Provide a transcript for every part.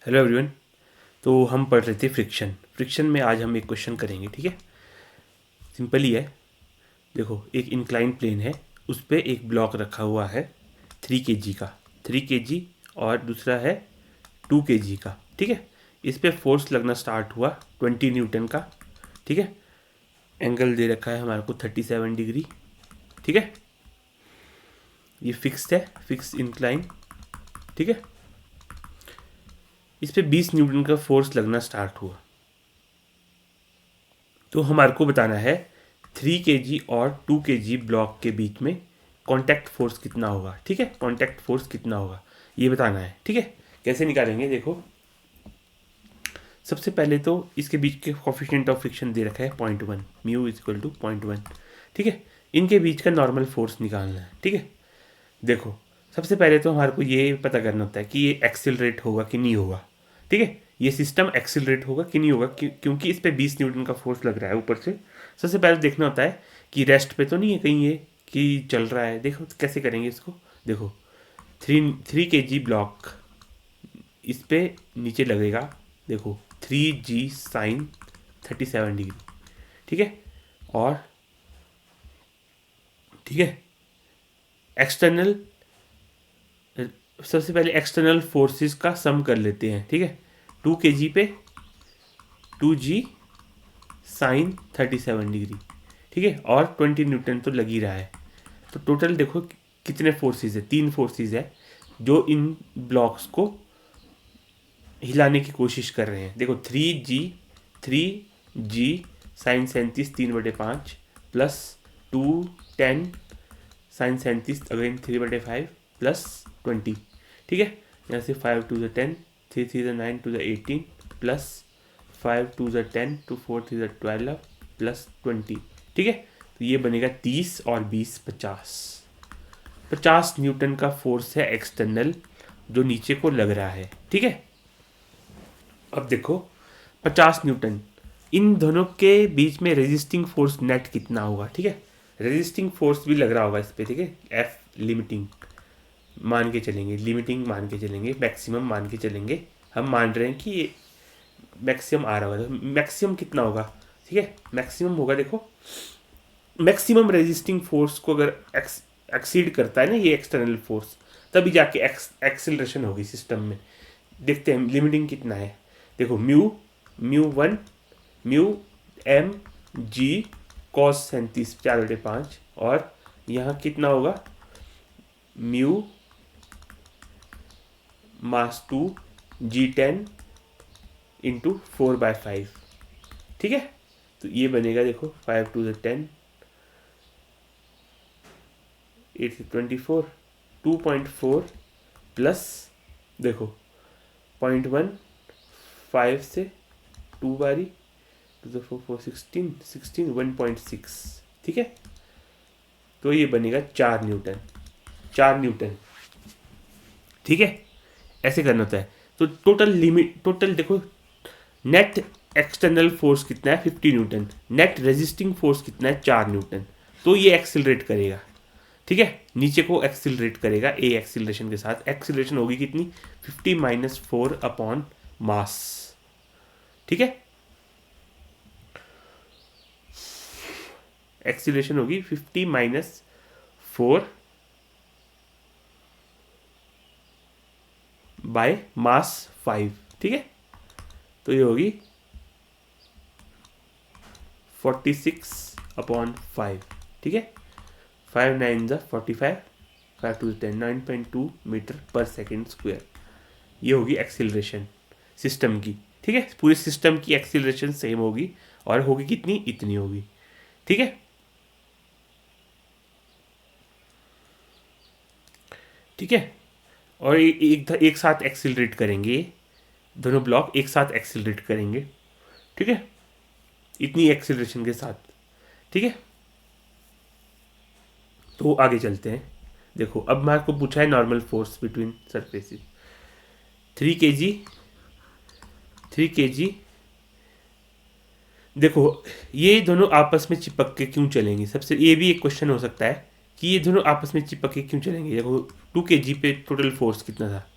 Hello everyone. तो हम पढ़ रहे थे फ्रिक्शन में आज हम एक क्वेश्चन करेंगे। ठीक है, सिंपल ही है। देखो, एक इंक्लाइन प्लेन है, उस पर एक ब्लॉक रखा हुआ है 3 kg का, 3 kg, और दूसरा है 2 kg का। ठीक है, इस पे फोर्स लगना स्टार्ट हुआ 20 न्यूटन का। ठीक है, एंगल दे रखा है हमारे को 37 डिग्री। ठीक है, ये फिक्स्ड है, फिक्स इंक्लाइन। ठीक है, इस पे 20 न्यूटन का फोर्स लगना स्टार्ट हुआ। तो हमारे को बताना है 3 kg और 2 kg ब्लॉक के बीच में कांटेक्ट फोर्स कितना होगा। ठीक है, कांटेक्ट फोर्स कितना होगा ये बताना है। ठीक है, कैसे निकालेंगे? देखो, सबसे पहले तो इसके बीच के कोफिशिएंट ऑफ फ्रिक्शन दे रखा है 0.1, म्यू इज इक्वल टू 0.1। ठीक है, इनके बीच का नॉर्मल फोर्स निकालना है। ठीक है, देखो, सबसे पहले तो हमारे को ये पता करना होता है कि ये एक्सिलरेट होगा कि नहीं होगा। ठीक है, ये सिस्टम एक्सिलरेट होगा कि नहीं होगा, क्योंकि इस पे 20 न्यूटन का फोर्स लग रहा है ऊपर से। सबसे पहले देखना होता है कि रेस्ट पे तो नहीं है कहीं ये, कि चल रहा है। देखो कैसे करेंगे इसको। देखो, 3 kg ब्लॉक इस पे नीचे लगेगा। देखो, 3g साइन 37 डिग्री। ठीक है, और ठीक है, एक्सटर्नल, सबसे पहले एक्सटर्नल फोर्सेस का सम कर लेते हैं। ठीक है, 2 kg पे 2g साइन 37 डिग्री। ठीक है, और 20 न्यूटन तो लग ही रहा है। तो टोटल देखो कितने फोर्सेस है, 3 फोर्सेस है जो इन ब्लॉक्स को हिलाने की कोशिश कर रहे हैं। देखो, 3g sine 37 3/5 plus 210 sine 37 again 3/5 plus 20। ठीक है, यहाँ से 5 2 10, 3 3 9 2 18 प्लस 5 2 10 2 4 3 12 प्लस 20। ठीक है, तो ये बनेगा 30 और 20 50 न्यूटन का फोर्स है एक्सटर्नल जो नीचे को लग रहा है। ठीक है, अब देखो 50 न्यूटन, इन दोनों के बीच में रेजिस्टिंग फोर्स नेट कितना होगा। ठीक है, रेजिस्टिंग फोर्स भी लग रहा होगा इस पर। ठीक है, एफ लिमिटिंग मान के चलेंगे, लिमिटिंग मान के चलेंगे, मैक्सिमम मान के चलेंगे। हम मान रहे हैं कि ये मैक्सिमम आ रहा होगा। तो मैक्सिमम कितना होगा? ठीक है, मैक्सिमम होगा, देखो, मैक्सिमम रेजिस्टिंग फोर्स को अगर एक्सीड करता है ना ये एक्सटर्नल फोर्स, तभी जाके एक्सेलरेशन होगी सिस्टम में। देखते हैं लिमिटिंग कितना है। देखो, mu 1 mu M G cos 37 4/5, और यहाँ कितना होगा? Mu mass 2 G10 into 4/5। ठीक है, तो ये बनेगा, देखो, 5 2 10 8 24 2.4 प्लस, देखो, 0.1 5 से 2 बारी 2 4 4 16 1.6। ठीक है, तो ये बनेगा 4 न्यूटन। ठीक है, ऐसे करना होता है। तो टोटल देखो, नेट एक्सटर्नल फोर्स कितना है 50 न्यूटन, नेट रेजिस्टिंग फोर्स कितना है 4 न्यूटन। तो ये एक्सिलरेट करेगा। ठीक है, नीचे को एक्सिलरेट करेगा ए एक्सिलरेशन के साथ। एक्सिलरेशन होगी कितनी? 50 माइनस 4 अपॉन मास। ठीक है, एक्सिलरेशन होगी 50 माइनस 4 बाय मास 5। ठीक है, तो ये होगी 46 अपॉन 5। ठीक है, 5 9 45, 5 2 10 9.2 मीटर पर सेकेंड स्क्वायर। ये होगी एक्सिलरेशन सिस्टम की। ठीक है, पूरे सिस्टम की एक्सिलरेशन सेम होगी, और होगी कितनी? इतनी होगी। ठीक है, ठीक है, और एक साथ एक्सिलरेट करेंगे, दोनों ब्लॉक एक साथ एक्सिलरेट करेंगे। ठीक है, इतनी एक्सिलरेशन के साथ। ठीक है, तो आगे चलते हैं। देखो, अब मैं आपको पूछा है normal force between surfaces. 3 kg 3 kg, देखो, ये दोनों आपस में चिपक के क्यों चलेंगे? सबसे ये भी एक क्वेश्चन हो सकता है कि ये दोनों आपस में चिपक के क्यों चलेंगे। देखो, 2 kg पे टोटल फोर्स कितना था?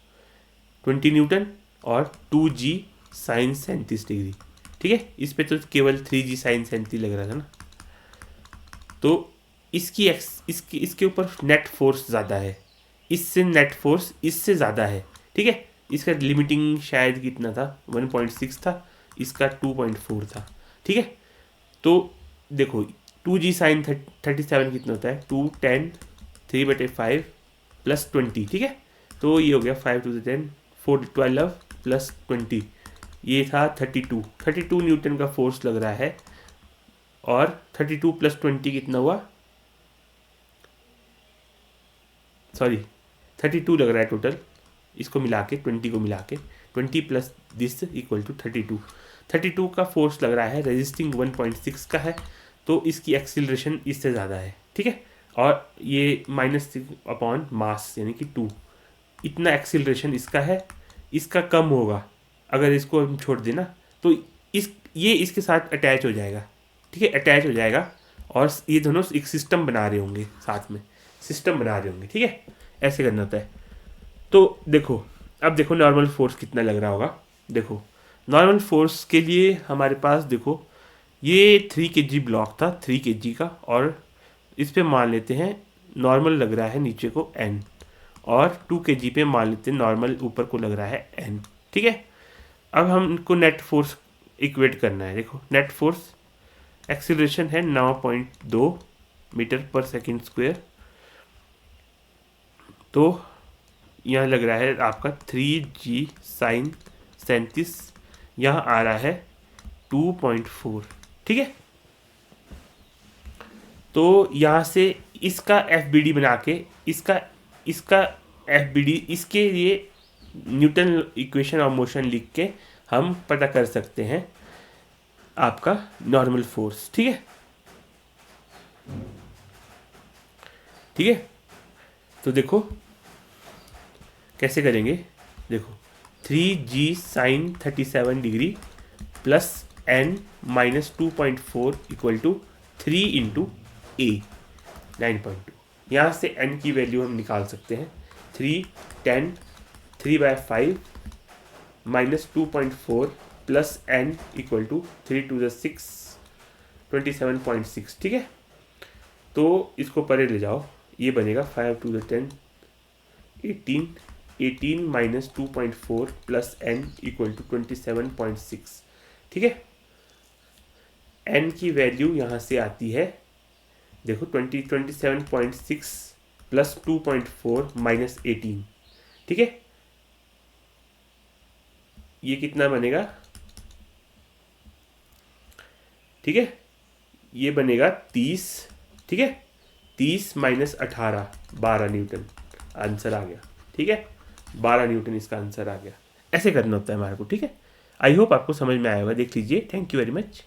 20 न्यूटन, और 2g साइन 37 डिग्री। ठीक है, इस पे तो केवल 3g साइन 37 लग रहा था ना। तो इसके ऊपर नेट फोर्स ज़्यादा है, इससे नेट फोर्स इससे ज़्यादा है। ठीक है, इसका लिमिटिंग शायद कितना था, 1.6 था, इसका 2.4 था। ठीक है, तो देखो 2g साइन 37 कितना होता है, 2 10 3/5 प्लस 20। ठीक है, तो ये हो गया 5 to the 10 4 12 प्लस 20, ये था 32 न्यूटन का फोर्स लग रहा है। और 32 प्लस 20 कितना हुआ, सॉरी 32 लग रहा है टोटल, इसको मिला के 20 को मिला के 20 प्लस दिस इक्वल टू 32 का फोर्स लग रहा है, रेजिस्टिंग 1.6 का है, तो इसकी एक्सिलरेशन इससे ज़्यादा है। ठीक है, और ये -6 अपॉन मास यानी कि 2, इतना एक्सिलरेशन इसका है, इसका कम होगा अगर इसको हम छोड़ देना, तो ये इसके साथ अटैच हो जाएगा। ठीक है, अटैच हो जाएगा और ये दोनों एक सिस्टम बना रहे होंगे, साथ में सिस्टम बना रहे होंगे। ठीक है, ऐसे करना होता है। तो देखो, अब देखो नॉर्मल फोर्स कितना लग रहा होगा। देखो नॉर्मल फोर्स के लिए हमारे पास देखो ये 3 kg ब्लॉक था, 3 kg का, और इस पे मान लेते हैं नॉर्मल लग रहा है नीचे को n, और 2 kg पे मान लेते हैं नॉर्मल ऊपर को लग रहा है n। ठीक है, अब हम इनको नेट फोर्स इक्वेट करना है। देखो नेट फोर्स एक्सीलरेशन है 9.2 मीटर पर सेकंड स्क्वायर, तो यहाँ लग रहा है आपका 3g साइन 37, यहाँ आ रहा है 2.4। ठीक है, तो यहाँ से इसका FBD बना के इसका FBD इसके लिए न्यूटन इक्वेशन ऑफ मोशन लिख के हम पता कर सकते हैं आपका नॉर्मल फोर्स। ठीक है, ठीक है, तो देखो कैसे करेंगे। देखो 3g sine 37 degree plus n minus 2.4 equal to 3 into A 9.2। यहाँ से n की वैल्यू हम निकाल सकते हैं, 3 10 3/5 minus 2.4 plus n equal to 3 to the 6 27.6। ठीक है, तो इसको परे ले जाओ, ये बनेगा 5 to the 10 18 minus 2.4 plus n equal to 27.6। ठीक है, n की वैल्यू यहाँ से आती है, देखो 27.6 प्लस 2.4 माइनस 18। ठीक है, ये कितना बनेगा, ठीक है, ये बनेगा 30। ठीक है, 30 माइनस 18 12 न्यूटन आंसर आ गया। ठीक है, 12 न्यूटन इसका आंसर आ गया। ऐसे करना होता है हमारे को। ठीक है, आई होप आपको समझ में आया होगा। देख लीजिए, थैंक यू वेरी मच।